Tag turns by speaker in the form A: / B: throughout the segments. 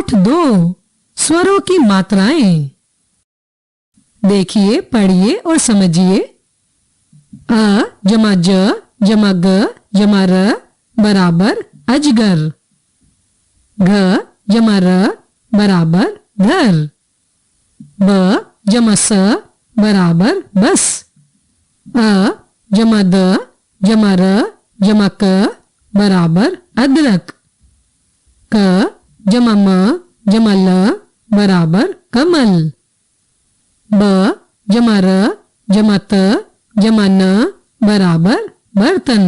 A: पाठ 2 स्वरों की मात्राएं। देखिए, पढ़िए और समझिए। अ जमा ज जमा ग जमा र बराबर अजगर। घ जमा र बराबर घर। ब जमा स बराबर बस। अ जमा द जमा र जमा क बराबर अदरक। क जमा म जमा ल बराबर कमल। ब जमा र जमा त जमा न बराबर बर्तन।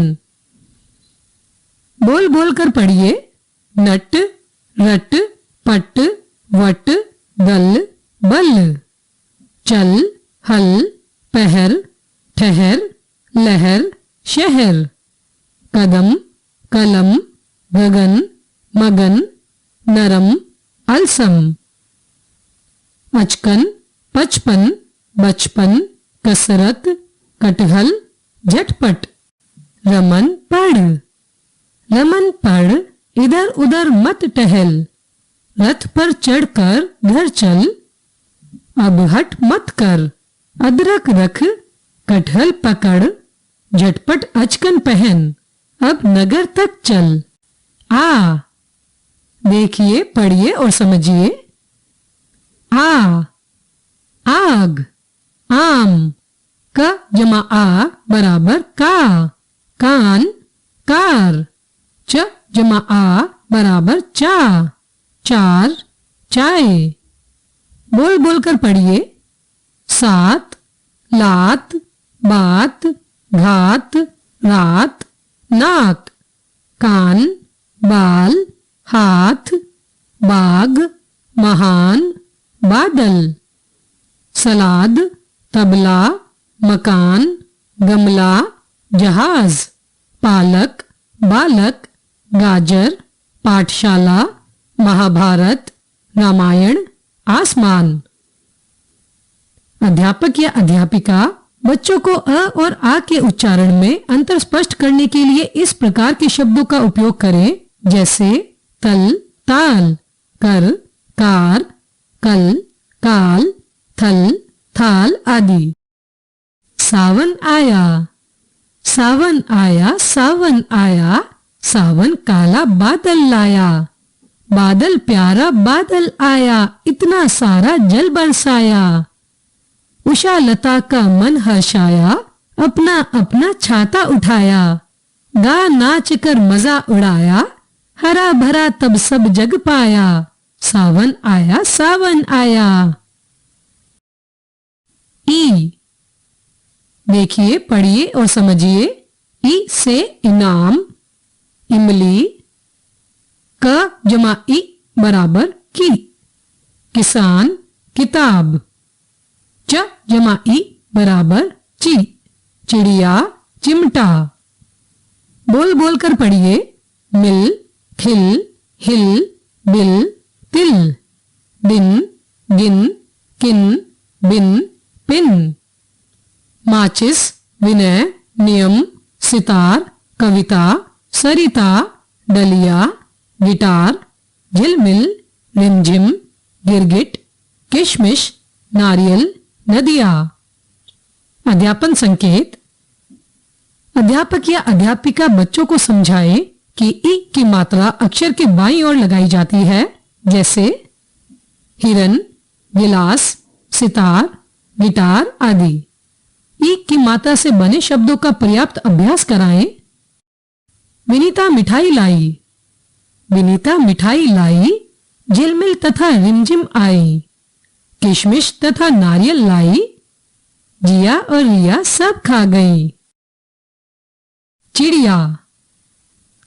A: बोल बोल कर पढ़िए। नट रट पट वट दल बल। चल हल पहर ठहर लहर शहर। कदम कलम गगन मगन नरम अलसम। अचकन पचपन बचपन कसरत कटहल झटपट। रमन पढ़ इधर उधर मत टहल। रथ पर चढ़कर घर चल। अब हट मत कर। अदरक रख कटहल पकड़ झटपट अचकन पहन। अब नगर तक चल। आ देखिए, पढ़िए और समझिए। आ आग आम। क जमा आ बराबर का कान कार। च जमा आ बराबर चा चार चाय। बोल बोल कर पढ़िए। सात लात बात घात रात नाक। कान बाल हाथ बाग महान बादल। सलाद तबला मकान गमला जहाज। पालक बालक गाजर पाठशाला महाभारत रामायण आसमान। अध्यापक या अध्यापिका बच्चों को अ और आ के उच्चारण में अंतर स्पष्ट करने के लिए इस प्रकार के शब्दों का उपयोग करें, जैसे तल ताल कर कार कल काल थल थाल आदि। सावन आया सावन आया सावन आया। सावन काला बादल लाया। बादल प्यारा बादल आया। इतना सारा जल बरसाया। उषा लता का मन हर्षाया। अपना अपना छाता उठाया। गा नाच कर मजा उड़ाया। हरा भरा तब सब जग पाया। सावन आया सावन आया। ई देखिए, पढ़िए और समझिए। ई से इनाम इमली। क जमा ई बराबर की किसान किताब। च जमा ई बराबर ची चिड़िया चिमटा। बोल बोल कर पढ़िए। मिल खिल हिल बिल तिल। दिन गिन किन बिन पिन। माचिस विनय नियम सितार कविता सरिता डलिया गिटार झिलमिल रिमझिम गिरगिट किशमिश नारियल नदिया। अध्यापन संकेत। अध्यापक या अध्यापिका बच्चों को समझाएं कि ई की मात्रा अक्षर के बाईं ओर लगाई जाती है, जैसे हिरन गिलास सितार गिटार आदि। ई की मात्रा से बने शब्दों का पर्याप्त अभ्यास कराएं। विनीता मिठाई लाई। विनीता मिठाई लाई। झिलमिल तथा रिमझिम आई। किशमिश तथा नारियल लाई। जिया और रिया सब खा गई। चिड़िया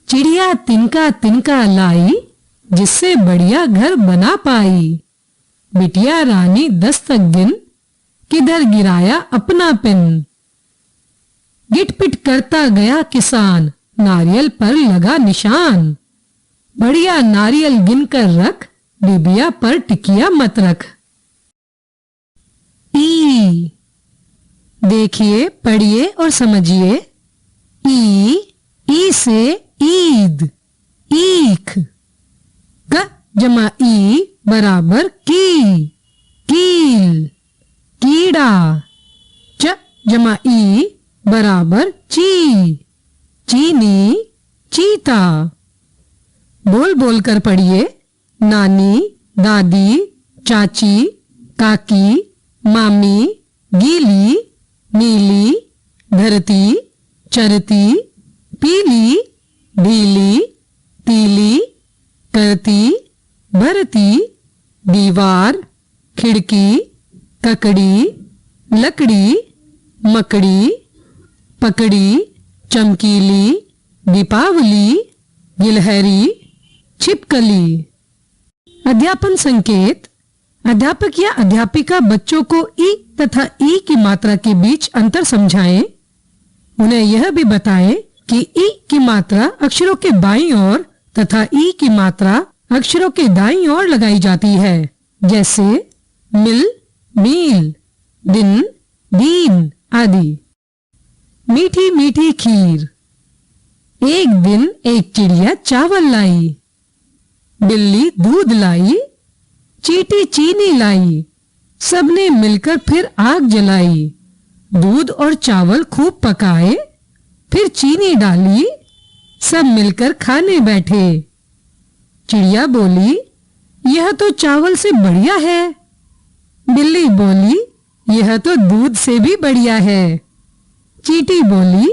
A: चिड़िया तिनका तिनका लाई। जिससे बढ़िया घर बना पाई। बिटिया रानी दस्तक गिन। किधर गिराया अपना पिन। गिटपिट करता गया किसान। नारियल पर लगा निशान। बढ़िया नारियल गिनकर रख। डिबिया पर टिकिया मत रख। ई देखिए, पढ़िए और समझिए। ई से ईद ईख। ग जमा ई बराबर की, कील, कीड़ा। च जमा ई बराबर ची, चीनी, चीता। बोल बोल कर पढ़िए। नानी, दादी, चाची, काकी, मामी, गीली, नीली, धरती, चरती, पीली, ढीली, तीली, करती, भरती, दीवार, खिड़की, ककड़ी, लकड़ी, मकड़ी, पकड़ी, चमकीली, दीपावली, गिलहरी, छिपकली। अध्यापन संकेत। अध्यापक या अध्यापिका बच्चों को ई तथा ई की मात्रा के बीच अंतर समझाएं। उन्हें यह भी बताएं कि ई की मात्रा अक्षरों के बाईं ओर तथा ई की मात्रा अक्षरों के दाईं ओर लगाई जाती है, जैसे मिल, मील, दिन, दीन आदि। मीठी मीठी खीर। एक दिन एक चिड़िया चावल लाई, बिल्ली दूध लाई, चींटी चीनी लाई। सबने मिलकर फिर आग जलाई, दूध और चावल खूब पकाए, फिर चीनी डाली, सब मिलकर खाने बैठे। चिड़िया बोली, यह तो चावल से बढ़िया है। बिल्ली बोली, यह तो दूध से भी बढ़िया है। चींटी बोली,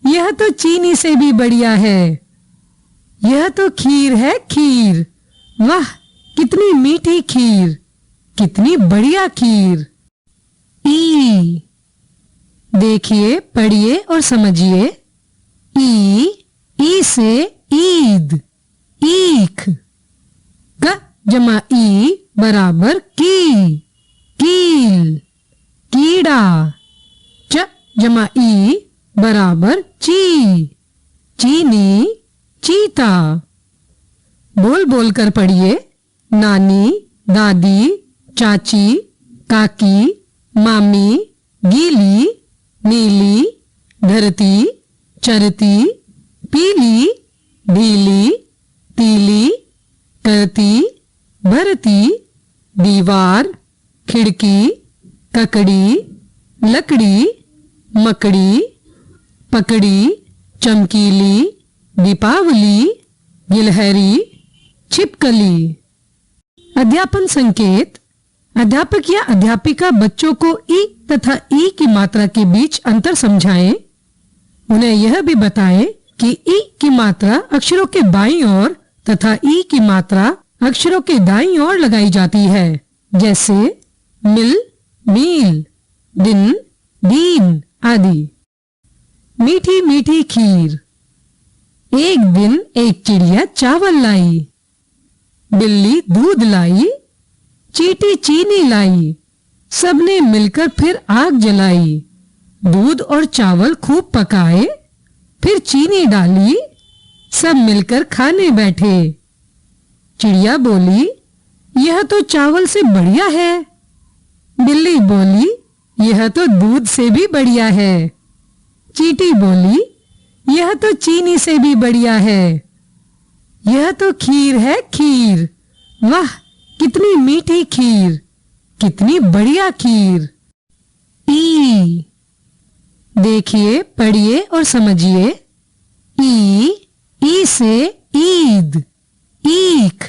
A: यह तो चीनी से भी बढ़िया है। यह तो खीर है, खीर। वाह, कितनी मीठी खीर, कितनी बढ़िया खीर। ई। देखिए, पढ़िए और समझिए। ई से ईद, ईख। क जमा ई बराबर की, कील, कीड़ा। च जमा ई बराबर ची, चीनी, चीता। बोल बोल कर पढ़िए। नानी, दादी, चाची, काकी, मामी, गीली, नीली, धरती, चरती, पीली, ढीली, तीली, करती, भरती, दीवार, खिड़की, ककड़ी, लकड़ी, मकड़ी, पकड़ी, चमकीली, दीपावली, गिलहरी, छिपकली। अध्यापन संकेत। अध्यापक या अध्यापिका बच्चों को ई तथा ई की मात्रा के बीच अंतर समझाएं। उन्हें यह भी बताएं कि ई की मात्रा अक्षरों के बाईं ओर तथा ई की मात्रा अक्षरों के दाईं ओर लगाई जाती है, जैसे मिल, मील, दिन, दीन आदि। मीठी मीठी खीर। एक दिन एक चिड़िया चावल लाई, बिल्ली दूध लाई, चींटी चीनी लाई। सबने मिलकर फिर आग जलाई, दूध और चावल खूब पकाए, फिर चीनी डाली, सब मिलकर खाने बैठे। चिड़िया बोली, यह तो चावल से बढ़िया है। बिल्ली बोली, यह तो दूध से भी बढ़िया है। चींटी बोली, यह तो चीनी से भी बढ़िया है। यह तो खीर है, खीर। वाह, कितनी मीठी खीर, कितनी बढ़िया खीर। ई। देखिए, पढ़िए और समझिए। ई से ईद, ईख।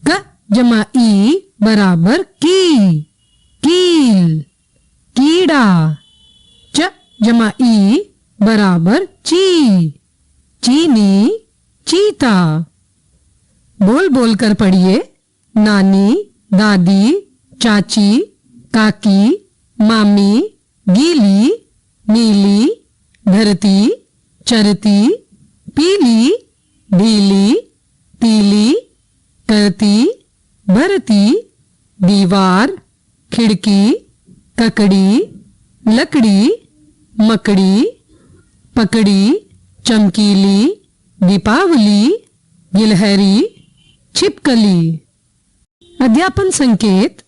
A: क जमा ई बराबर की, कील, कीड़ा। च जमा ई बराबर ची, चीनी, चीता। बोल बोल कर पढ़िए। नानी, दादी, चाची, काकी, मामी, गीली, नीली, धरती, चरती, पीली, ढीली, तीली, करती, भरती, दीवार, खिड़की, ककड़ी, लकड़ी, मकड़ी, पकड़ी, चमकीली, दीपावली, गिलहरी, छिपकली। अध्यापन संकेत।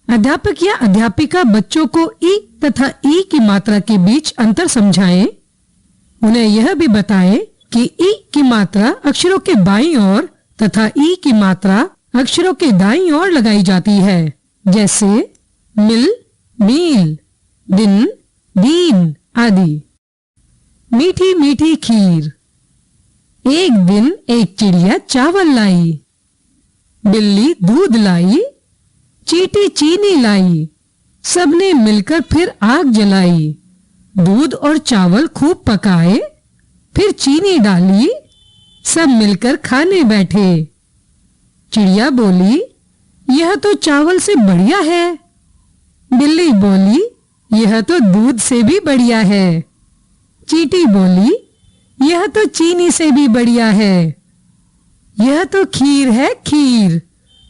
A: अध्यापक या अध्यापिका बच्चों को ई तथा ई की मात्रा के बीच अंतर समझाएं। उन्हें यह भी बताएं कि ई की मात्रा अक्षरों के बाईं ओर तथा ई की मात्रा अक्षरों के दाईं ओर लगाई जाती है, जैसे मिल, मील, दिन, दीन आदि। मीठी मीठी खीर। एक दिन एक चिड़िया चावल लाई, बिल्ली दूध लाई, चींटी चीनी लाई। सबने मिलकर फिर आग जलाई। दूध और चावल खूब पकाए, फिर चीनी डाली, सब मिलकर खाने बैठे। चिड़िया बोली, यह तो चावल से बढ़िया है। बिल्ली बोली, यह तो दूध से भी बढ़िया है। चींटी बोली, यह तो चीनी से भी बढ़िया है। यह तो खीर है, खीर।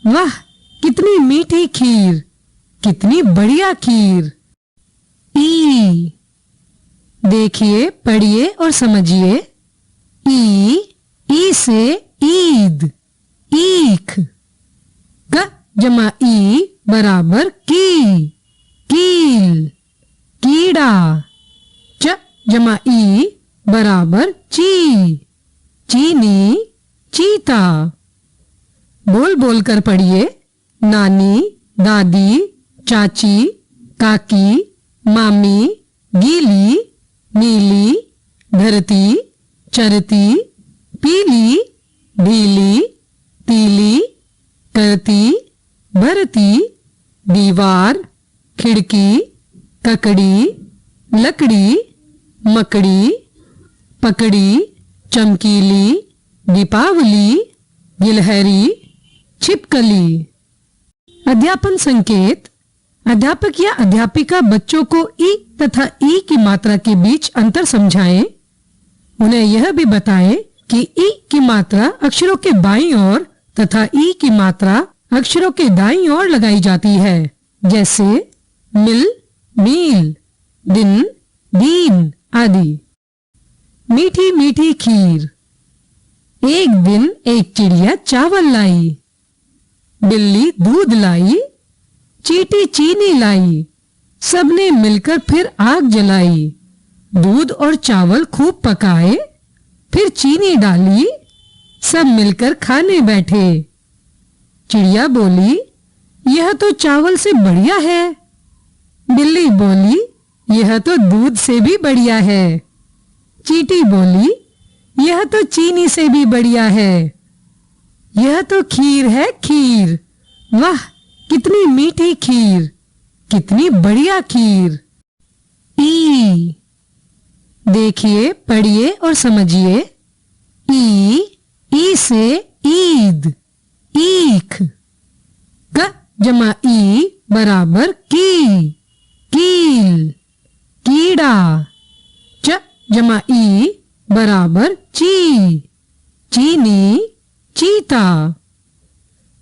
A: वाह, कितनी मीठी खीर, कितनी बढ़िया खीर। ई। देखिए, पढ़िए और समझिए। ई से ईद, ईख। क जमा ई बराबर की, कील, कीड़ा। च जमा ई बराबर ची, चीनी, चीता। बोल बोल कर पढ़िए। नानी, दादी, चाची, काकी, मामी, गीली, नीली, धरती, चरती, पीली, ढीली, तीली, करती, भरती, दीवार, खिड़की, ककड़ी, लकड़ी, मकड़ी, पकड़ी, चमकीली, दीपावली, गिलहरी, छिपकली। अध्यापन संकेत। अध्यापक या अध्यापिका बच्चों को ई तथा ई की मात्रा के बीच अंतर समझाएं। उन्हें यह भी बताएं कि ई की मात्रा अक्षरों के बाईं ओर तथा ई की मात्रा अक्षरों के दाईं ओर लगाई जाती है, जैसे मिल, मील, दिन, दीन आदि। मीठी मीठी खीर। एक दिन एक चिड़िया चावल लाई, बिल्ली दूध लाई, चींटी चीनी लाई। सबने मिलकर फिर आग जलाई। दूध और चावल खूब पकाए, फिर चीनी डाली, सब मिलकर खाने बैठे। चिड़िया बोली, यह तो चावल से बढ़िया है। बिल्ली बोली, यह तो दूध से भी बढ़िया है। चींटी बोली, यह तो चीनी से भी बढ़िया है। यह तो खीर है, खीर। वाह, कितनी मीठी खीर, कितनी बढ़िया खीर। ई। देखिए, पढ़िए और समझिए। ई से ईद, ईख। क जमा ई बराबर की, कील, कीड़ा। च जमा ई बराबर ची, चीनी, चीता।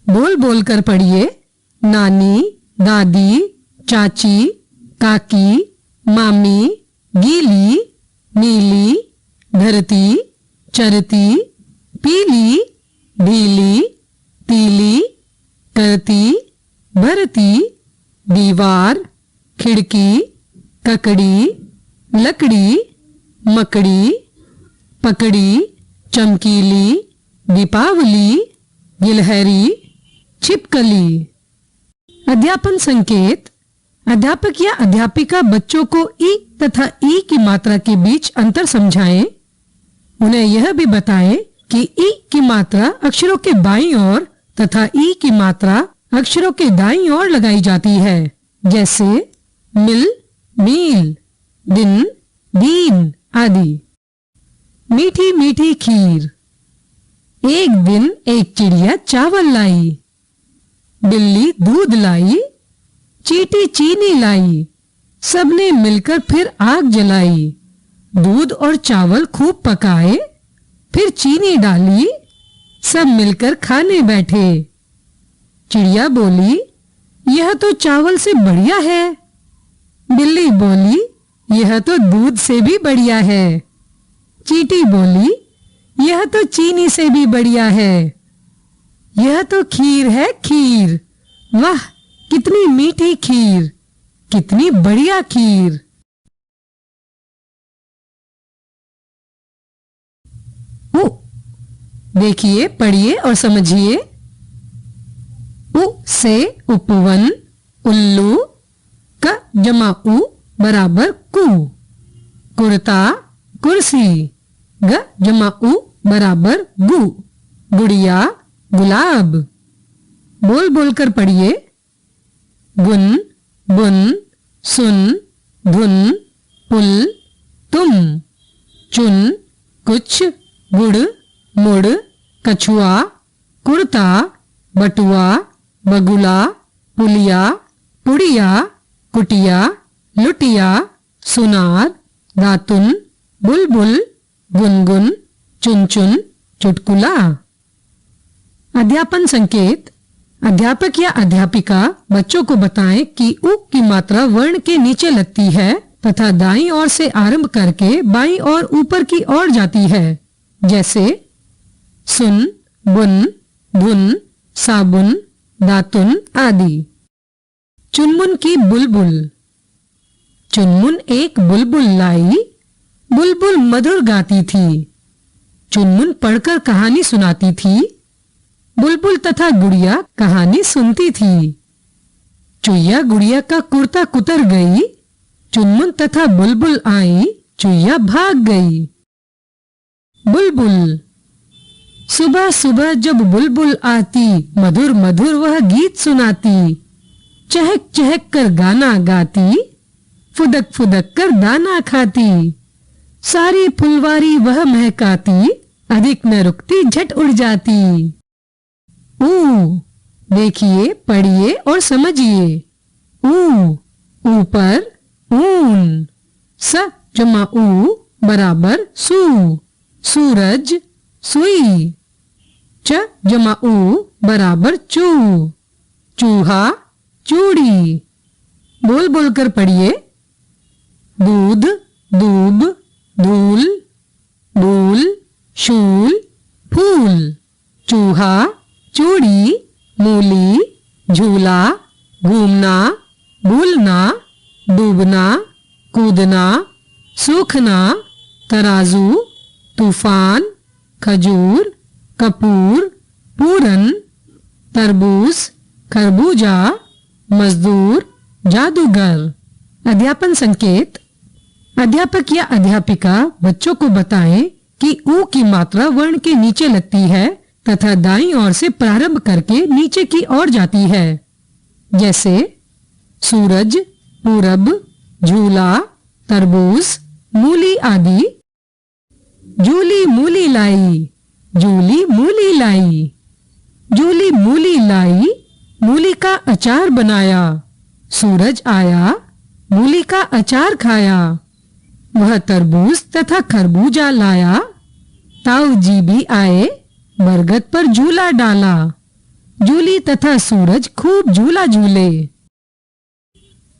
A: बोल बोल कर पढ़िए। नानी, दादी, चाची, काकी, मामी, गीली, नीली, धरती, चरती, पीली, ढीली, तीली, करती, भरती, दीवार, खिड़की, ककड़ी, लकड़ी, मकड़ी, पकड़ी, चमकीली, दीपावली, गिलहरी, छिपकली। अध्यापन संकेत। अध्यापक या अध्यापिका बच्चों को ई तथा ई की मात्रा के बीच अंतर समझाएं। उन्हें यह भी बताएं कि ई की मात्रा अक्षरों के बाईं ओर तथा ई की मात्रा अक्षरों के दाईं ओर लगाई जाती है, जैसे मिल, मील, दिन, दीन आदि। मीठी मीठी खीर। एक दिन एक चिड़िया चावल लाई, बिल्ली दूध लाई, चींटी चीनी लाई। सबने मिलकर फिर आग जलाई। दूध और चावल खूब पकाए, फिर चीनी डाली, सब मिलकर खाने बैठे। चिड़िया बोली, यह तो चावल से बढ़िया है। बिल्ली बोली, यह तो दूध से भी बढ़िया है। चींटी बोली, यह तो चीनी से भी बढ़िया है। यह तो खीर है, खीर। वाह, कितनी मीठी खीर, कितनी बढ़िया खीर। उ देखिए, पढ़िए और समझिए। उ से उपवन, उल्लू। क जमा उ बराबर कु। कुर्ता, कुर्सी। ग जमा उ बराबर गु। गुड़िया, गुलाब। बोल बोलकर पढ़िए। गुन, बुन, सुन, धुन, पुल, तुम। चुन, कुछ, गुड़, मुड़, कछुआ, कुर्ता, बटुआ, बगुला, पुलिया, पुड़िया, कुटिया, लुटिया, सुनार, दातुन, बुलबुल, गुनगुन, चुनचुन, चुटकुला। अध्यापन संकेत। अध्यापक या अध्यापिका बच्चों को बताएं कि उ की मात्रा वर्ण के नीचे लगती है तथा दाईं ओर से आरंभ करके बाईं ओर ऊपर की ओर जाती है। जैसे सुन, बुन, धुन, साबुन, दातुन आदि। चुनमुन की बुलबुल। चुनमुन एक बुलबुल लाई, बुलबुल मधुर गाती थी। चुनमुन पढ़कर कहानी सुनाती थी, बुलबुल तथा गुड़िया कहानी सुनती थी। चुईया गुड़िया का कुर्ता कुतर गई, चुनमुन तथा बुलबुल आई, चुईया भाग गई। बुलबुल। सुबह सुबह जब बुलबुल आती, मधुर मधुर वह गीत सुनाती। चहक चहक कर गाना गाती, फुदक फुदक कर दाना खाती। सारी फुलवारी वह महकाती, अधिक न रुकती झट उड़ जाती। ऊ। देखिए, पढ़िए और समझिए। ऊ, ऊपर, ऊन। स जमा ऊ बराबर सू। सूरज, सुई। च जमा ऊ बराबर चू। चूहा, चूड़ी। बोल बोलकर पढ़िए। दूध, दूब, धूल, धूल, शूल, फूल। चूहा, चूड़ी, मूली, झूला, घूमना, भूलना, डूबना, कूदना, सूखना, तराजू, तूफान, खजूर, कपूर, पूरन, तरबूज, खरबूजा, मजदूर, जादूगर। अध्यापन संकेत। अध्यापक या अध्यापिका बच्चों को बताएं कि ऊ की मात्रा वर्ण के नीचे लगती है तथा दाईं ओर से प्रारंभ करके नीचे की ओर जाती है। जैसे सूरज, पूरब, झूला, तरबूज, मूली आदि। जूली मूली लाई, जूली मूली लाई। जूली मूली लाई, मूली का अचार बनाया। सूरज आया, मूली का अचार खाया। वह तरबूज तथा खरबूजा लाया। ताऊ जी भी आए, बरगद पर झूला डाला। जूली तथा सूरज खूब झूला झूले।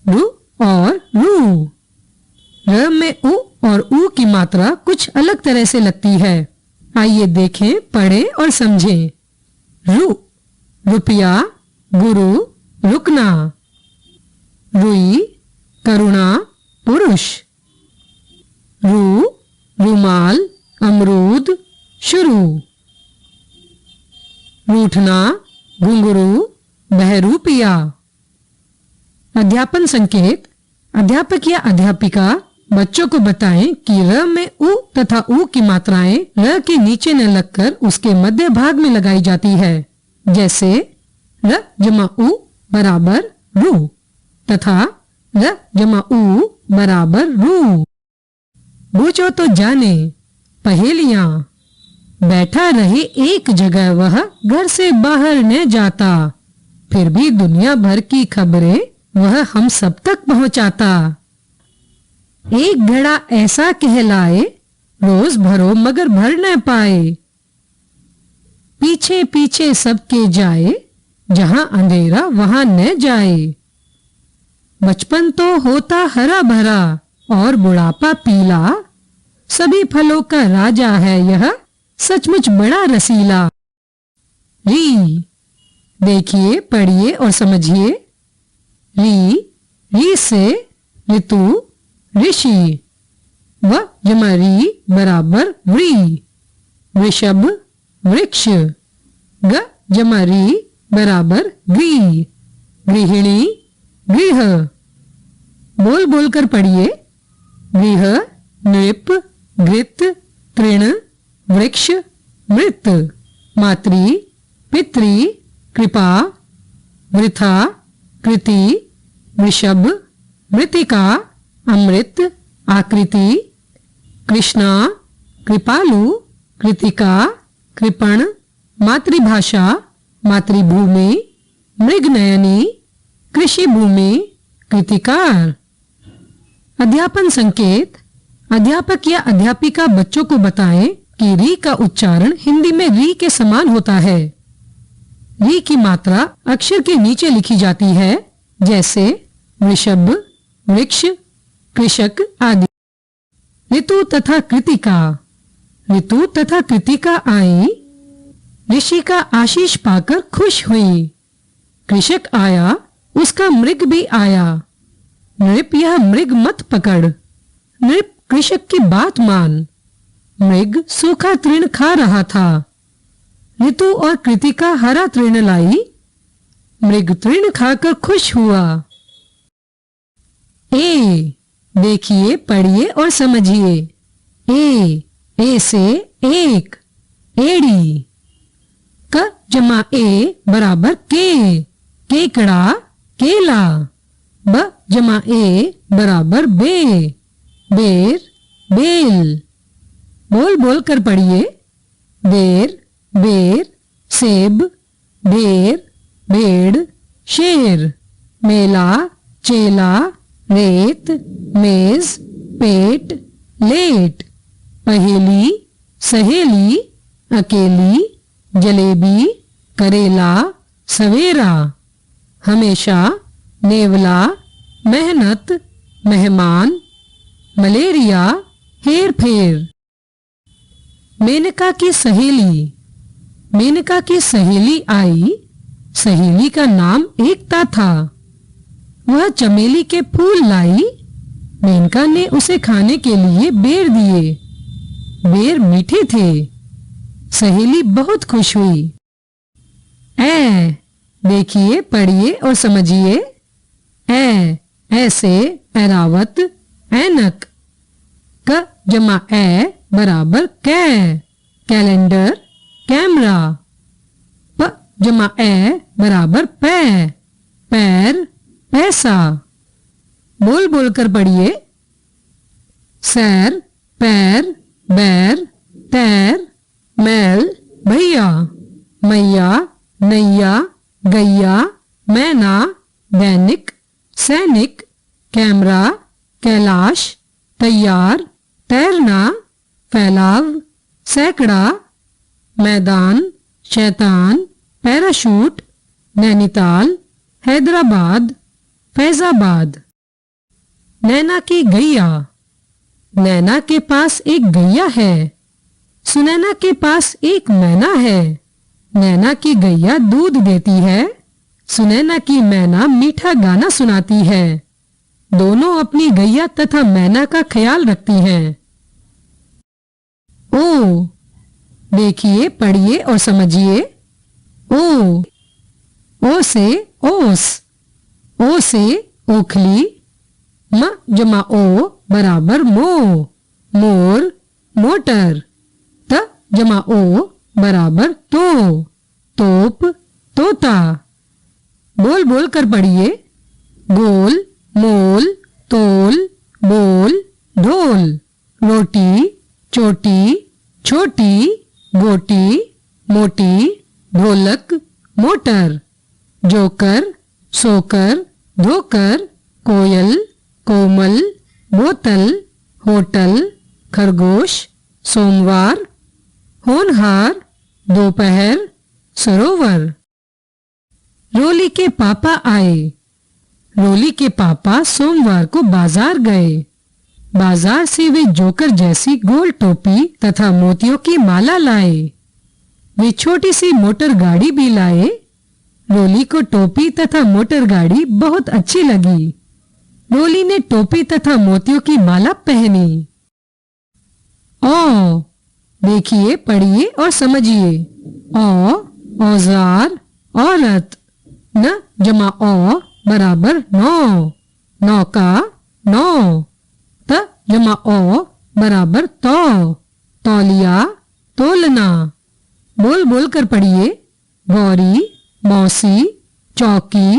A: रु और रू। र में उ और ऊ की मात्रा कुछ अलग तरह से लगती है। आइए देखें, पढ़ें और समझें। रु, रुपया, गुरु, रुकना। रुई, करुणा, पुरुष। रू, रुमाल, अमरूद, शुरू। रूठना, घुंघरू, बहरूपिया। अध्यापन संकेत। अध्यापक या अध्यापिका बच्चों को बताएं कि र में उ तथा ऊ की मात्राएं र के नीचे न लगकर उसके मध्य भाग में लगाई जाती है। जैसे र जमा उ बराबर रू तथा र जमा ऊ बराबर रू। बूझो तो जाने, पहेलियां। बैठा रहे एक जगह वह, घर से बाहर न जाता, फिर भी दुनिया भर की खबरें वह हम सब तक पहुंचाता। एक घड़ा ऐसा कहलाए, रोज भरो मगर भर न पाए। पीछे पीछे सबके जाए, जहां अंधेरा वहां न जाए। बचपन तो होता हरा भरा और बुढ़ापा पीला, सभी फलों का राजा है यह, सचमुच बड़ा रसीला। री। देखिए, पढ़िए और समझिए। री से ऋतु, ऋषि। व जमा री बराबर व्री। वृषभ, वृक्ष। ग जमा री बराबर ग्री, गृहिणी, गृह। बोल बोलकर पढ़िए। गृह, नृप, घृत, तृण, वृक्ष, मृत। मातृ, पितृ, कृपा, वृथा, कृति, वृषभ, मृतिका, अमृत, आकृति, कृष्णा, कृपालु, कृतिका, कृपण, मातृभाषा, मातृभूमि, मृगनयनी, कृषि भूमि, कृतिकार। अध्यापन संकेत। अध्यापक या अध्यापिका बच्चों को बताएं कि री का उच्चारण हिंदी में री के समान होता है। री की मात्रा अक्षर के नीचे लिखी जाती है, जैसे वृषभ, वृक्ष, कृषक आदि। ऋतु तथा कृतिका। ऋतु तथा कृतिका आई। ऋषि का आशीष पाकर खुश हुई। कृषक आया, उसका मृग भी आया। नृप, यह मृग मत पकड़। नृप, कृषक की बात मान। मृग सूखा तृण खा रहा था। ऋतु और कृतिका हरा तृण लाई। मृग तृण खाकर खुश हुआ। ए, देखिए, पढ़िए और समझिए। ए से एक, एड़ी। क जमा ए बराबर के, केकड़ा, केला। ब जमा ए बराबर बे, बेर, बेल। बोल बोल कर पढ़िए। बेर, बेर, सेब, भेर, भेड़, शेर। मेला, चेला, रेत, मेज, पेट, लेट। पहेली, सहेली, अकेली, जलेबी, करेला, सवेरा। हमेशा, नेवला, मेहनत, मेहमान, मलेरिया, हेर फेर। मेनका की सहेली। मेनका की सहेली आई। सहेली का नाम एकता था। वह चमेली के फूल लाई। मेनका ने उसे खाने के लिए बेर दिए। बेर मीठे थे। सहेली बहुत खुश हुई। ऐ, देखिए, पढ़िए और समझिए। ऐसे ऐरावत, ऐनक। क जमा ए बराबर कै, कैलेंडर, कैमरा। प जमा ए बराबर पै, पैर, पैसा। बोल बोलकर पढ़िए। सैर, पैर, बैर, तैर, मैल, भैया। मैया, नैया, गैया, मैना, दैनिक, सैनिक, कैमरा, कैलाश, तैयार, तैरना, फैलाव, सैकड़ा, मैदान, शैतान, पैराशूट, नैनीताल, हैदराबाद, फैजाबाद। नैना की गैया। नैना के पास एक गैया है। सुनैना के पास एक मैना है। नैना की गैया दूध देती है। सुनैना की मैना मीठा गाना सुनाती है। दोनों अपनी गैया तथा मैना का ख्याल रखती हैं। ओ, देखिए, पढ़िए और समझिए। ओ से ओस। ओ से ओखली। म जमा ओ बराबर मो, मोर, मोटर। त जमा ओ बराबर तो, तोप, तोता। बोल बोल कर पढ़िए। गोल, मोल, तोल, बोल, ढोल। रोटी, चोटी, छोटी, गोटी, मोटी, ढोलक, मोटर। जोकर, सोकर, धोकर, कोयल, कोमल, बोतल, होटल, खरगोश, सोमवार, होनहार, दोपहर, सरोवर। रोली के पापा आए। रोली के पापा सोमवार को बाजार गए। बाजार से वे जोकर जैसी गोल टोपी तथा मोतियों की माला लाए। वे छोटी सी मोटर गाड़ी भी लाए। रोली को टोपी तथा मोटर गाड़ी बहुत अच्छी लगी। रोली ने टोपी तथा मोतियों की माला पहनी। ओ, देखिए, पढ़िए और समझिए। औजार, औरत। न जमा औ बराबर नौ, नौका, नौ। त जमा औ बराबर तौ, तौलिया, तोलना। बोल बोल कर पढ़िए। गौरी, मौसी, चौकी,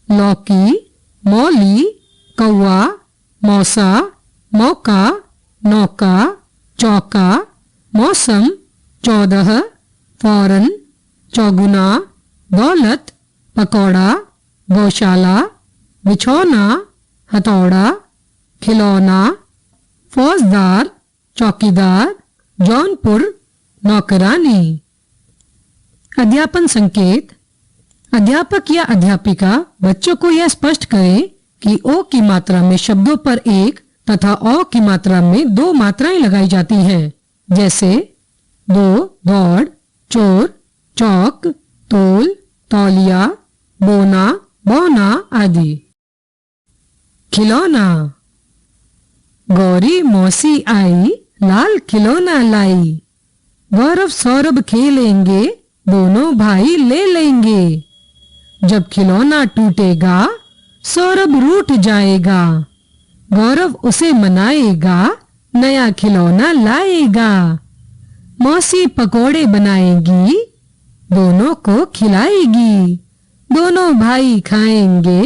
A: लौकी, मौली, कौआ, मौसा, मौका, नौका, चौका, मौसम, 14, फौरन, चौगुना, दौलत, पकौड़ा, गौशाला, बिछौना, हथौड़ा, खिलौना, फौजदार, चौकीदार, जौनपुर, नौकरानी। अध्यापन संकेत। अध्यापक या अध्यापिका बच्चों को यह स्पष्ट करें कि ओ की मात्रा में शब्दों पर एक तथा औ की मात्रा में दो मात्राएं लगाई जाती हैं, जैसे दो, दौड़, चोर, चौक, तोल, तौलिया, बोना, बौना आदि। खिलौना। गौरी मौसी आई, लाल खिलौना लाई। गौरव सौरभ खेलेंगे, दोनों भाई ले लेंगे। जब खिलौना टूटेगा, सौरभ रूठ जाएगा। गौरव उसे मनाएगा, नया खिलौना लाएगा। मौसी पकोड़े बनाएगी, दोनों को खिलाएगी। दोनों भाई खाएंगे,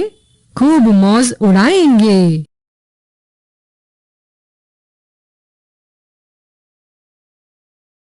A: खूब मौज उड़ाएंगे।